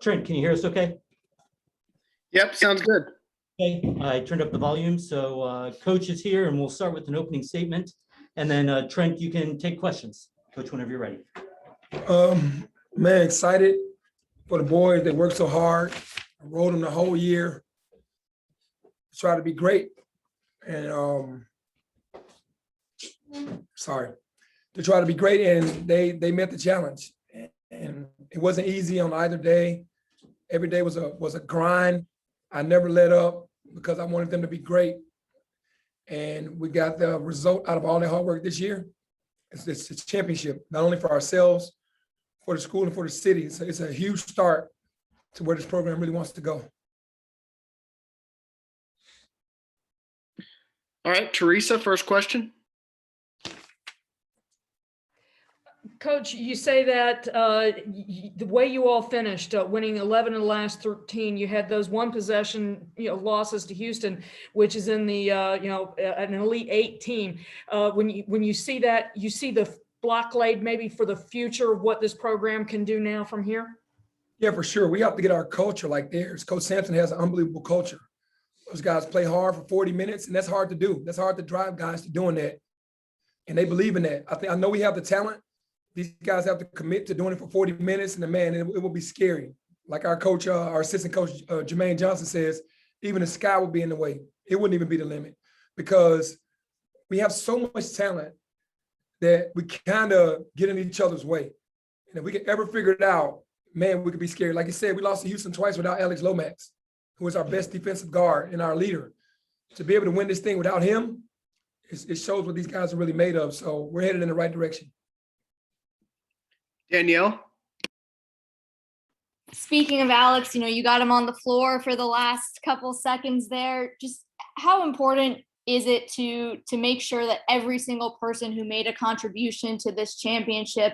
Trent, can you hear us okay? Yep, sounds good. Okay, I turned up the volume. So Coach is here and we'll start with an opening statement. And then Trent, you can take questions. Coach, whenever you're ready. Man, excited for the boys. They worked so hard. I rode them the whole year. Try to be great. And to try to be great, and they met the challenge. And it wasn't easy on either day. Every day was a grind. I never let up because I wanted them to be great. And we got the result out of all their hard work this year. It's a championship, not only for ourselves, for the school and for the city. It's a huge start to where this program really wants to go. All right, Teresa, first question. Coach, you say that the way you all finished, winning 11 of the last 13, you had those one possession, losses to Houston, which is in the, an Elite Eight team. When you see that, you see the block laid maybe for the future of what this program can do now from here? Yeah, for sure. We have to get our culture like theirs. Coach Sampson has an unbelievable culture. Those guys play hard for 40 minutes, and that's hard to do. That's hard to drive guys to doing that. And they believe in that. I know we have the talent. These guys have to commit to doing it for 40 minutes, and it will be scary. Like our coach, our assistant coach, Jermaine Johnson says, even the sky will be in the way. It wouldn't even be the limit because we have so much talent that we kind of get in each other's way. And if we could ever figure it out, man, we could be scared. Like I said, we lost to Houston twice without Alex Lomax, who was our best defensive guard and our leader. To be able to win this thing without him, it shows what these guys are really made of. So we're headed in the right direction. Danielle? Speaking of Alex, you got him on the floor for the last couple seconds there. Just how important is it to make sure that every single person who made a contribution to this championship,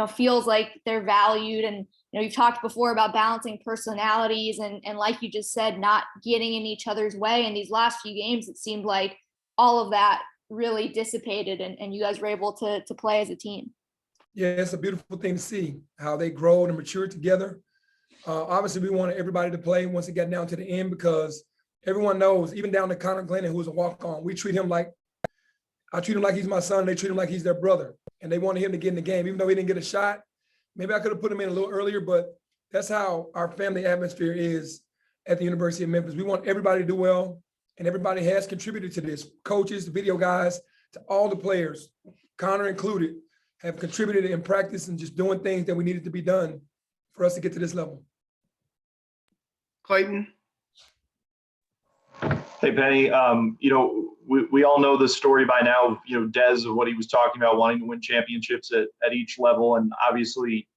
feels like they're valued? And, you've talked before about balancing personalities and like you just said, not getting in each other's way. In these last few games, it seemed like all of that really dissipated and you guys were able to play as a team. Yeah, it's a beautiful thing to see how they grow and mature together. Obviously, we wanted everybody to play once it got down to the end because everyone knows, even down to Connor Glennon, who was a walk-on, I treat him like he's my son. They treat him like he's their brother, and they wanted him to get in the game, even though he didn't get a shot. Maybe I could have put him in a little earlier, but that's how our family atmosphere is at the University of Memphis. We want everybody to do well, and everybody has contributed to this. Coaches, the video guys, to all the players, Connor included, have contributed in practice and just doing things that we needed to be done for us to get to this level. Clayton? Hey, Penny, we all know the story by now, Dez, of what he was talking about, wanting to win championships at each level. And obviously,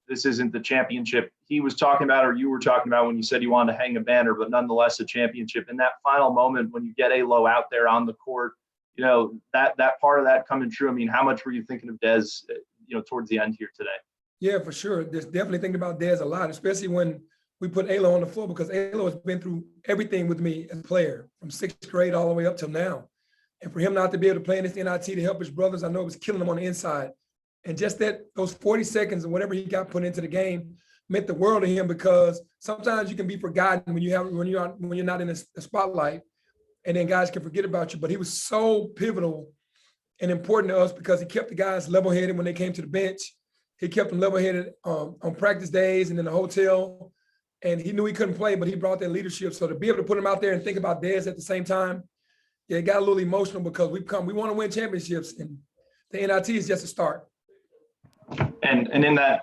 this isn't the championship he was talking about or you were talking about when you said you wanted to hang a banner, but nonetheless a championship. In that final moment when you get A-Lo out there on the court, that part of that coming true. I mean, how much were you thinking of Dez, towards the end here today? Yeah, for sure. There's definitely thinking about Dez a lot, especially when we put A-Lo on the floor because A-Lo has been through everything with me as a player from 6th grade all the way up till now. And for him not to be able to play in this NIT to help his brothers, I know it was killing him on the inside. And just those 40 seconds or whatever he got put into the game meant the world to him because sometimes you can be forgotten when you're not in the spotlight. And then guys can forget about you. But he was so pivotal and important to us because he kept the guys level-headed when they came to the bench. He kept them level-headed on practice days and in the hotel. And he knew he couldn't play, but he brought that leadership. So to be able to put him out there and think about Dez at the same time, yeah, it got a little emotional because we want to win championships, and the NIT is just a start. And in that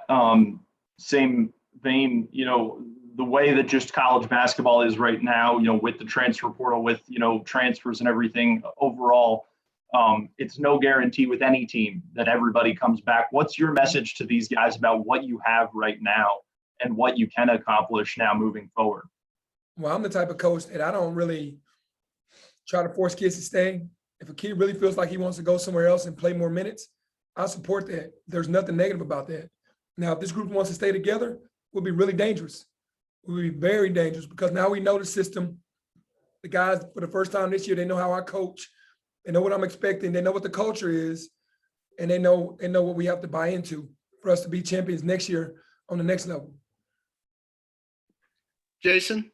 same vein, the way that just college basketball is right now, with the transfer portal, with, transfers and everything overall, it's no guarantee with any team that everybody comes back. What's your message to these guys about what you have right now and what you can accomplish now moving forward? Well, I'm the type of coach that I don't really try to force kids to stay. If a kid really feels like he wants to go somewhere else and play more minutes, I support that. There's nothing negative about that. Now, if this group wants to stay together, we'll be really dangerous. We'll be very dangerous because now we know the system. The guys, for the first time this year, they know how I coach. They know what I'm expecting. They know what the culture is. And they know what we have to buy into for us to be champions next year on the next level. Jason?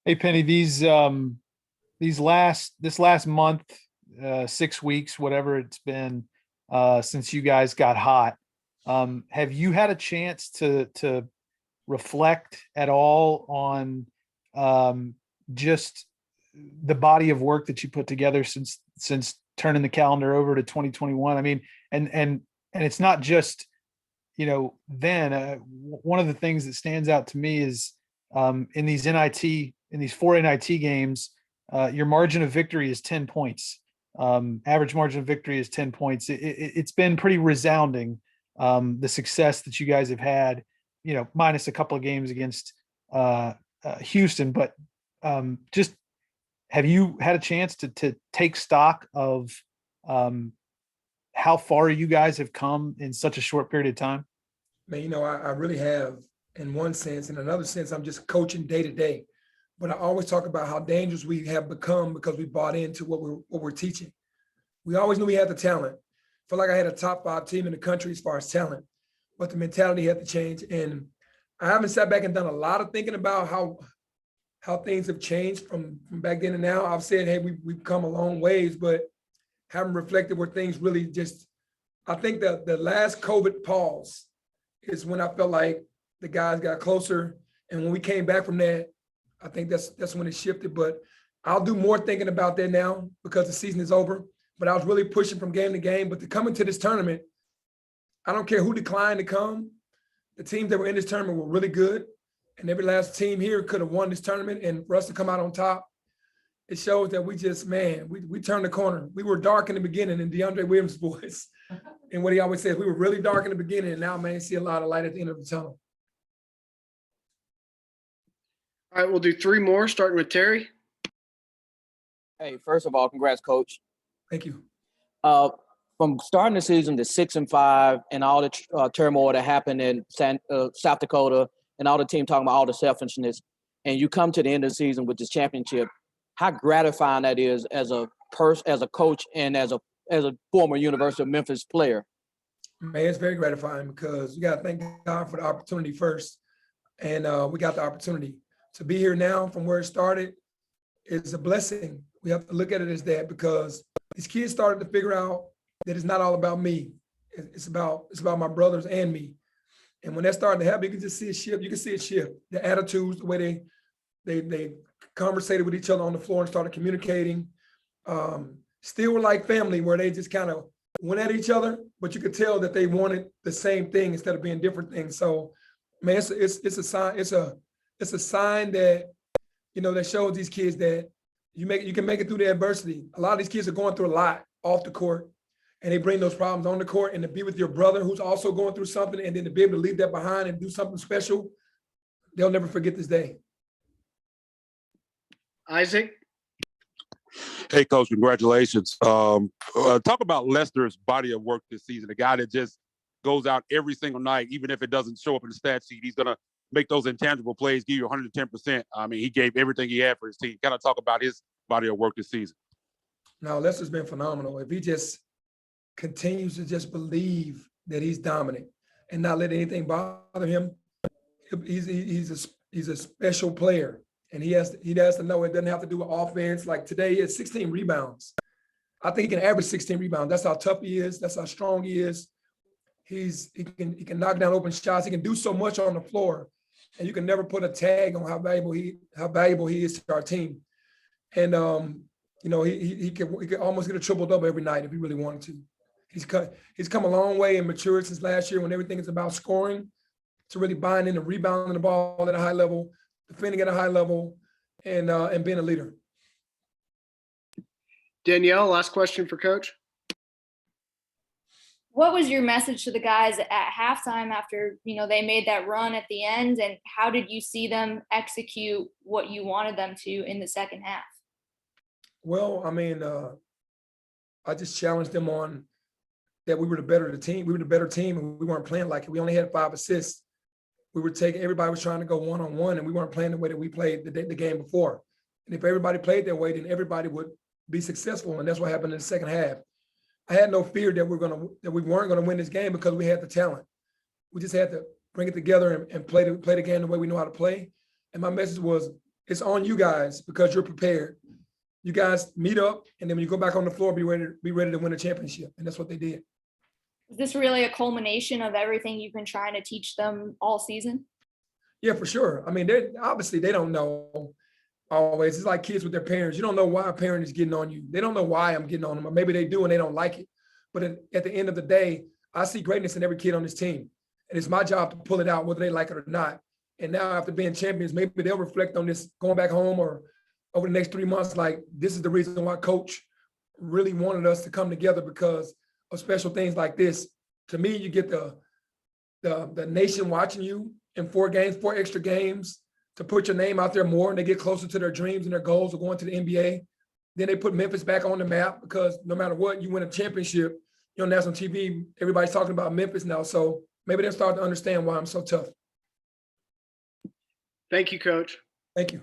Hey Penny, this last month, 6 weeks, whatever it's been, since you guys got hot, have you had a chance to reflect at all on just the body of work that you put together since turning the calendar over to 2021? I mean, and it's not just, then one of the things that stands out to me is in these 4 NIT games, your margin of victory is 10 points. Average margin of victory is 10 points. It's been pretty resounding, the success that you guys have had, minus a couple of games against Houston. But just have you had a chance to take stock of how far you guys have come in such a short period of time? Man, I really have in one sense. In another sense, I'm just coaching day to day. But I always talk about how dangerous we have become because we bought into what we're teaching. We always knew we had the talent. I feel like I had a top 5 team in the country as far as talent, but the mentality had to change. And I haven't sat back and done a lot of thinking about how things have changed from back then and now. I've said, hey, we've come a long ways, but haven't reflected where things really just, I think that the last COVID pause is when I felt like the guys got closer. And when we came back from that, I think that's when it shifted. But I'll do more thinking about that now because the season is over. But I was really pushing from game to game. But to come into this tournament, I don't care who declined to come. The teams that were in this tournament were really good. And every last team here could have won this tournament. And for us to come out on top, it shows that we just, man, we turned the corner. We were dark in the beginning in DeAndre Williams' voice. And what he always says, we were really dark in the beginning. And now, man, see a lot of light at the end of the tunnel. All right, we'll do 3 more, starting with Terry. Hey, first of all, congrats, Coach. Thank you. From starting the season to 6-5 and all the turmoil that happened in South Dakota and all the team talking about all the selfishness, and you come to the end of the season with this championship, how gratifying that is as a coach and as a former University of Memphis player. Man, it's very gratifying because you got to thank God for the opportunity first. And we got the opportunity to be here now from where it started. Is a blessing. We have to look at it as that because these kids started to figure out that it's not all about me. It's about my brothers and me. And when that started to happen, you can just see a shift. You can see a shift. The attitudes, the way they conversated with each other on the floor and started communicating. Still were like family where they just kind of went at each other, but you could tell that they wanted the same thing instead of being different things. So, man, it's a sign. It's a sign that, that shows these kids that you can make it through the adversity. A lot of these kids are going through a lot off the court, and they bring those problems on the court. And to be with your brother who's also going through something, and then to be able to leave that behind and do something special, they'll never forget this day. Isaac? Hey, Coach, congratulations. Talk about Lester's body of work this season, a guy that just goes out every single night, even if it doesn't show up in the stat sheet. He's going to make those intangible plays, give you 110%. I mean, he gave everything he had for his team. Kind of talk about his body of work this season. Now, Lester's been phenomenal. If he just continues to just believe that he's dominant and not let anything bother him, he's a special player. And he has to know it doesn't have to do with offense. Like today, he has 16 rebounds. I think he can average 16 rebounds. That's how tough he is. That's how strong he is. He can knock down open shots. He can do so much on the floor, and you can never put a tag on how valuable he is to our team. And he could almost get a triple-double every night if he really wanted to. He's come a long way and matured since last year when everything is about scoring to really buying into rebounding the ball at a high level, defending at a high level, and being a leader. Danielle, last question for Coach. What was your message to the guys at halftime after, they made that run at the end, and how did you see them execute what you wanted them to in the second half? Well, I mean, I just challenged them on that we were the better team. We were the better team, and we weren't playing like it. We only had 5 assists. Everybody was trying to go one-on-one, and we weren't playing the way that we played the game before. And if everybody played that way, then everybody would be successful, and that's what happened in the second half. I had no fear that we weren't going to win this game because we had the talent. We just had to bring it together and play the game the way we know how to play. And my message was, it's on you guys because you're prepared. You guys meet up, and then when you go back on the floor, be ready to win a championship. And that's what they did. Is this really a culmination of everything you've been trying to teach them all season? Yeah, for sure. I mean, obviously they don't know always. It's like kids with their parents. You don't know why a parent is getting on you. They don't know why I'm getting on them, or maybe they do and they don't like it. But at the end of the day, I see greatness in every kid on this team. And it's my job to pull it out, whether they like it or not. And now after being champions, maybe they'll reflect on this going back home or over the next 3 months, like, this is the reason why coach really wanted us to come together, because of special things like this. To me, you get the nation watching you in 4 extra games, to put your name out there more, and they get closer to their dreams and their goals of going to the NBA. Then they put Memphis back on the map, because no matter what, you win a championship, you're on national TV, everybody's talking about Memphis now. So maybe they'll start to understand why I'm so tough. Thank you, Coach. Thank you.